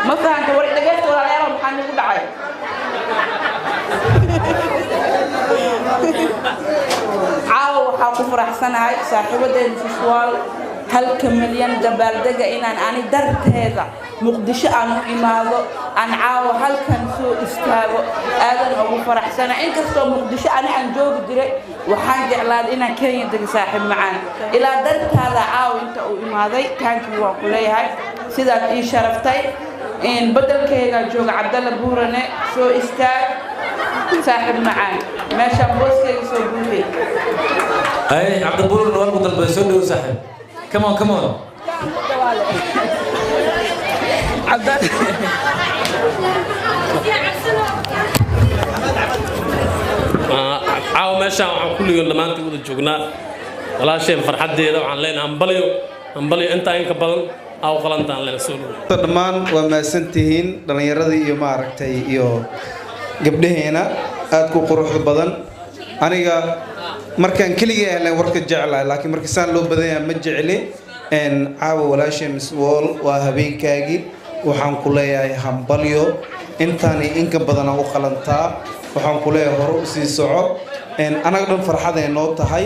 ما فهمت وري دقيت ولا لا محن يقول دعاي عاو حاكو فرحسن هاي صاحبة الفشوال هل كمليان دبال دقا إنان أنا درت هذا مقدش أنا إماغو أن عاو هل كان سوء استاغو آذن أبو فرحسن إن كستو مقدش أنا أنجوب دري وحاجة على إنا كين دقا صاحب معانا إلا درت هذا عاو إنت أو إماغي كان كيوا قولي هاي سيدات إي شرفتي إن بدل كيغا جوغ عبدالله بوراني سوء استاغ صاحب معانا ماشا بوسكي سوء بولي أي عبد البور نوال بدل بيسوني وصاحب كمان كمان عبد عاو ماشا وعن كل يوم لما أنت قد جوجنا ولا شيء فرحة ديدا وعن لين أمبليو أنت إنك بدل أو قلنت عن لين سولو dhammaan waa maasantihiin dhalinyarada iyo maaragtay iyo gabdhaheena aad ku qurux badan aniga markaan kaliya helay warka jeclahay laakiin marka saan loo badan yahay ma jecli caawa walaashay Miss Wall waa habeenkaagi waxaan ku leeyahay hambalyo intaani inka badan u qalantaa waxaan ku leeyahay hore u sii soco anaga dhan farxad ay noo tahay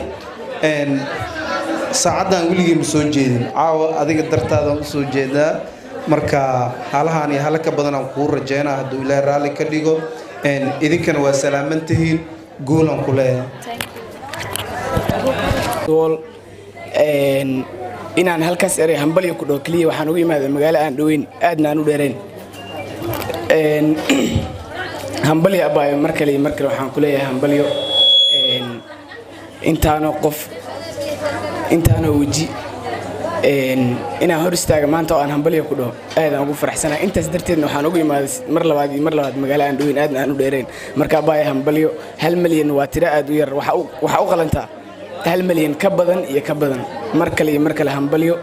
saacadan wiligii ma soo jeedin caawa adiga dartaada u soo jeedaa marka halahan iyo halka badan aan ku rajeynaa haduu Ilaahay raali ka dhigo idinkana waa salaamantihiin goolan ku leeyahay inaan halkaas eray hambalyo ku dhaw kaliya waxaan ugu imaaday magaalo aan dhaweyn aadna aan u dheerayn hambalyo abaayo markale waxaan ku leeyahay hambalyo intaano qof intaano waji inaan hor istaaga maanta oo aan hambalyo ku dhaw aad aan ugu faraxsanahay intaas darteedna waxaan ugu imaaday mar labaad magaalo aan dhaweyn aadna aan u dheerayn marka abaayo hambalyo 1 milyan waa tiro aad u yar waxa u qalantaa 1 milyan ka badan iyo ka badan markale hambalyo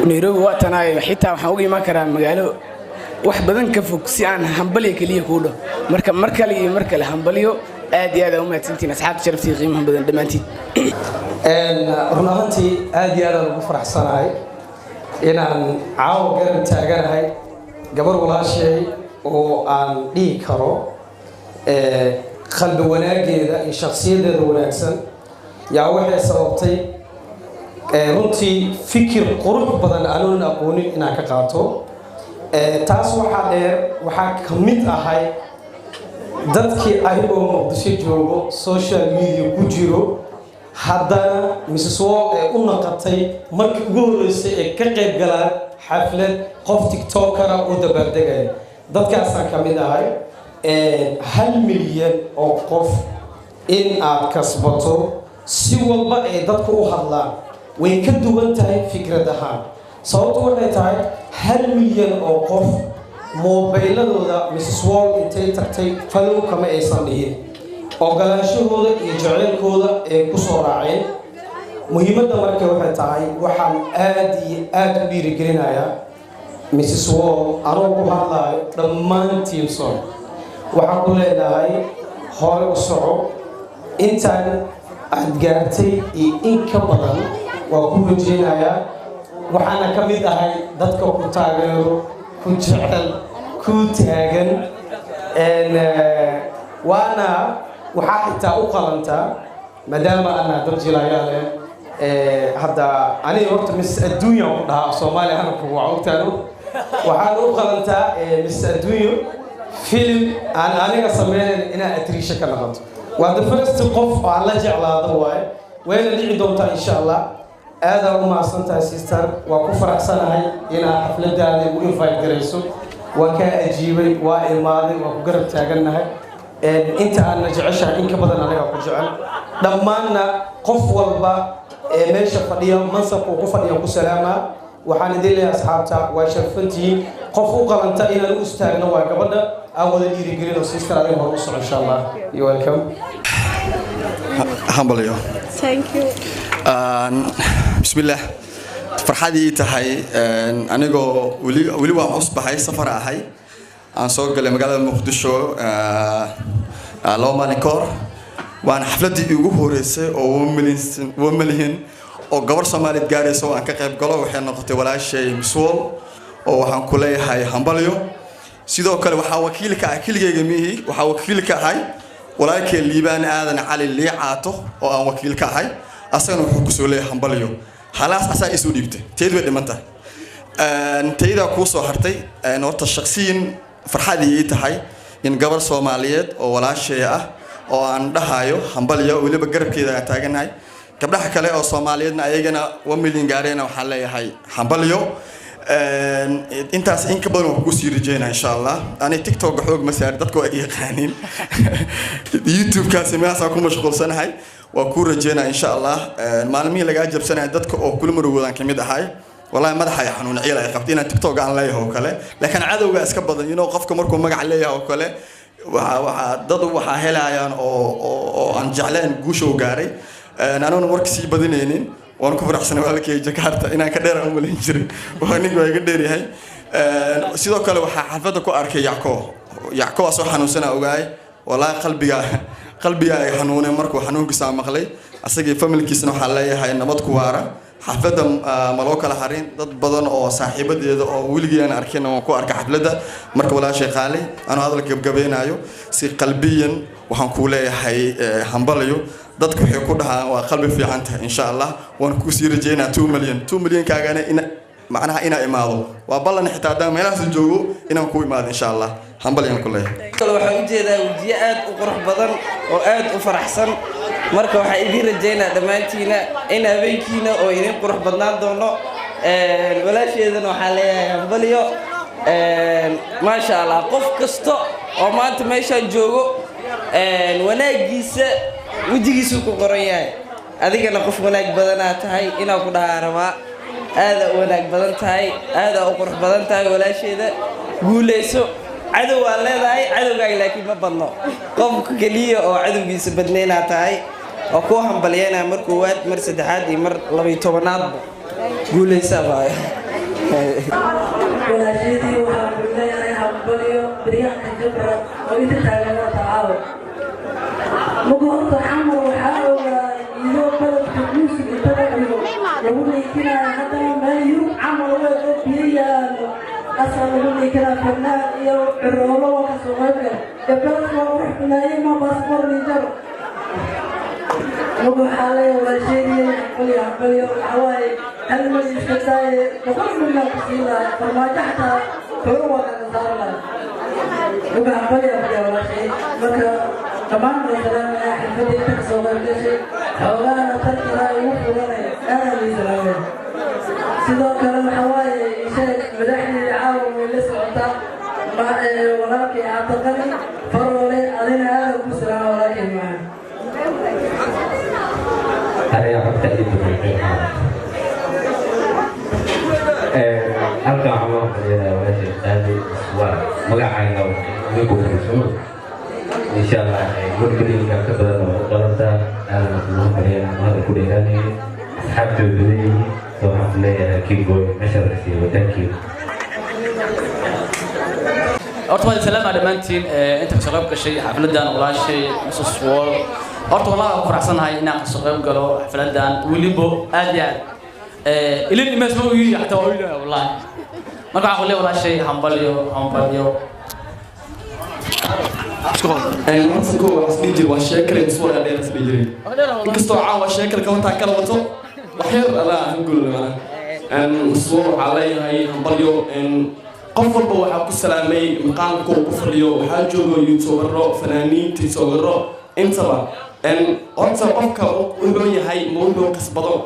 Nairobi waa tanaay xitaa waxaan ugu iman karaa magaalo wax badan ka fog si aan hambalyo kaliya ku dhaw markale hambalyo aad iyo aad u mahadsantiin asxaabta sharaftii qiimaha badan dhamaantiin run ahaantii aad iyo aad ugu faraxsanahay inaan caawa garab taaganahay gabar walaashay oo aan dhihi karo qalbi wanaageeda iyo shakhsiyadeeda wanaagsan yaa waxay sababtay runtii fikir qurux badan aanan aqoonin inaan ka qaato taas waxaa dheer waxaa ka mid ahay dadkii ayagoo muqdisho joogo social media ku jiro haddana Mrs. Wall ee u naqatay markii ugu horeysay ee ka qayb galaan xaflad qof tiktokera oo dabaaldegaya dadkaasaan ka mid ahay 1 milyan oo qof in aad kasbato si walba ay dadku u hadlaan way ka duwan tahay fikrad ahaan sababtu waxay tahay 1 milyan oo qof moobiladooda Mrs. Wall intay tagtay follow kama aysan dhihin ogolaanshahooda iyo jaceylkooda ay ku soo raaceen muhiimadda markay waxay tahay waxaan aad iyo aad u dhiirigelinayaa Mrs. Wall anoo ku hadlayo dhammaan teamson waxaan ku leedahay hore u soco intaan aad gaartay iyo in ka badan waa ku rajeynayaa waxaana ka mid ahay dadka ku taageero ku jecel ku taagan waana waxaa xitaa u qalantaa maadaama ana dad jilayaale hadda aniga horta Miss Adduunyo ku dhahaa Soomaaliya ana ku wacogtaano waxaan u qalantaa Miss Adduunyo film aan aniga sameeyay inaan atrisha ka noqoto waa the first qof aan la jeclaado wayna dhici doontaa insha Allah aad u mahadsantahay sister waa ku faraxsanahay inaan xafladaada u invite garayso waa ka ajiibay waa imaaday waa ku garab taaganahay inta aan jeceshahay in ka badan aniga ku jecel dhammaanna qof walba ee meesha fadhiya mansabka ku fadhiya ku salaama waxaan idin leeyahay asxaabta waa sharfantii qof u qalanta inaan u istaagno waa gabadha aan wada dhiirigelin oo sister adiga hor u soco insha Allah you welcome hambalyo thank you bismillah farxadii tahay anigoo wali waan cusbahay safar ahay aan soo galay magaalada Muqdisho loo maalin kahor waan xafladii ugu horeysay oo 1 milyan oo gabar Soomaaliyeed gaarayso aan ka qayb galo waxay noqotay walaashay Miss Wall oo waxaan ku leeyahay hambalyo sidoo kale waxaa wakiil ka ah kiligeyga mihi waxaa wakiil ka ahay walaalkay liibaan aadan cali liicaato oo aan wakiil ka ahay asagana wuxuu ku soo leeyahay hambalyo halaas asaa isu dhiibtay teed way dhimantay tayda ku soo hartay horta shakhsiyan farxadii ii tahay in gabar Soomaaliyeed oo walaashay ah oo aan dhahayo hambalyo waliba garabkeeda taaganahay gabdhaha kale oo Soomaaliyeedna ayagana 1 milyan gaarayna waxaan leeyahay hambalyo intaas in ka badan ku sii rajeynaa insha Allah ani TikTok xoog ma saar dadku ay yaqaaniin YouTube kaasi meesha ku mashquulsanahay waa ku rajeynaa insha Allah maalmihii laga jabsanahay dadka oo kula marwadaan kamid ahay والله ما ضحى حنون عيلة قبتينا تيك توك عن ليه وكله لكن عدو جالس كبضن ينو قف كمركم مجع ليه وكله ضد وحهلا يعني أو عن جعلان جوشو جاري أنا نمرك سي بدينين وأنا كفر أحسن وقالك جاكرتا إنا كدير أمول إنجري وهنيك بيقدري هاي سيدو كله وحفظكوا أركي يعكو أصو حنون سنة وجاي والله قلبي حنون مركو حنون قسام مخلي أسيجي فملك كيسنا حلايا هاي نبض كوارا حفلة ملوك الحرين ضد بدن أو صاحبة أو ولقي أنا أركينا وكو أركح حفلة مركب ولا شيء خالي أنا هذا الجبجبين أيو سي قلبيا وحنقوله هاي حنبليو ضدك حيكونها وقلبي في عنتها إن شاء الله ونكوسي رجينا 2 مليون كأجنا إن معناها إنا إماضو وبالله نحتاج دام هنا في الجو إنا نكوي ماذا إن شاء الله حنبليو كله. كلو حوجي ذا وجيات وقرح بدن وآد وفرح سن marka waxa idin rajeynaa dhamaantiina in habeenkiina oo idin qurux badnaan doono walaasheedana waxa leeyahay hambalyo ma sha Allah qof kasto oo maanta meeshan joogo wanaagiisa wajigiisu ku qoran yahay adigana qof wanaag badan tahay inaa ku dhaaraba aada wanaag badan tahay aada u qurux badan tahay walaasheeda guuleyso cadow waa leedahay cadowgaaga laakiin ma badno qofka kaliya oo cadowgiisa badneena tahay oo ku hambalyeena mar koowaad mar saddexaad iyo mar 12aad guuleysa baa walaasheedii waxaan leeyahay hambalyo bariyaha jabra oo inta taageerada taawo mugoorta xamar waxaa ogaa iyo baladka muusiga tadariyo lagu leeyahay haddana maayu camal oo biyayaan أصلا لوني كذا فنان يو الرولو وكسومك يبلغ ما روح بناي ما باسبور نيجر لو حالي ولا شيء يقولي عقلي حواي هل ما يشتاي نقول من القصيدة فما تحت هو كذا لو عقلي أبغى ولا شيء بكرة تمام مثلا حفظي تكسومك شيء حوالا ترى يوفرني أنا اللي سلامي سيدو كلام حواي شيء مدحني عاون اللي سقطه ولكن اعتقد فرولي علينا هذا الكسرى ولكن معنا هذا يعتقد أرجع عمر إلى وجه هذه ومقعنا ونقول إن شاء الله ممكن كبر وقلنا أنا مسلم علينا هذا كل يعني حبت بدي سوف لي كيبو مشرفي وتانكيو أرتبط السلام على مانتين أنت كسراب كشيء حفلة دان ولا شيء نص وول أرتبط الله فرحسن هاي إنك كسراب قالوا حفلة دان وليبو أديان إلين ما سوي حتى ويلا والله ما قاعد أقول ولا شيء همبليو نفسكوا سنيجي والشكل مصور عليه سنيجي كستو عاو الشكل كم تأكل وتو وحير أنا نقول أن مصور عليه هاي همبليو إن قفل بوحة كسلامي مقام كو كفريو حاجو يوتيوبر فنانين تيسوبر انتبه ان أنت قفك وحوي هاي موضوع كسبضو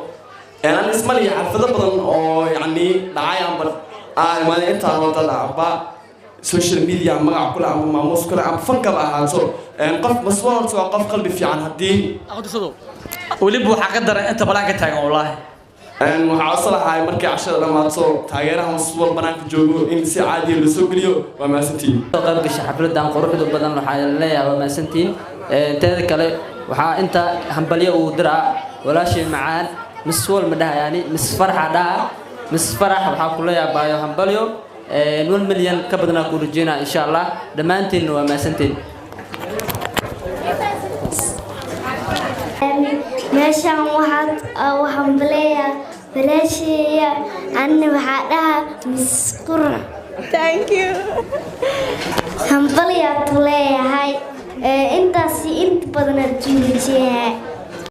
أنا اسمع لي حفظ بدن أو يعني دعاية أمبر ما أنت على طلع سوشيال ميديا مع كل عم مع موس كل عم فنك بقى هالصو قف مصور سو قف قلبي في عن هدي أخذ صدق ولبو حقدر أنت بلاك تاعي والله أنا وحاصلها هاي مركي 10 لما تصور تاجرها مصور بنانك جوجو إن سي عادي اللي سوقليو وما سنتين. قلب الشحفلة دان قروح دو بدن وحال ليه وما سنتين تذكر وحا أنت همبليه ودرع ولا شيء معان مسؤول مدها يعني مسفرح دا مسفرح وحا كلها بايو همبليه 1 مليون كبدنا كورجينا إن شاء الله دمانتين وما سنتين. meeshaan waxaan baleeyaa walaashaya anna waxaa dhahaa misqura. Thank you. Hambalyaad leeyahay intaasi inta badan aad joojiyaa.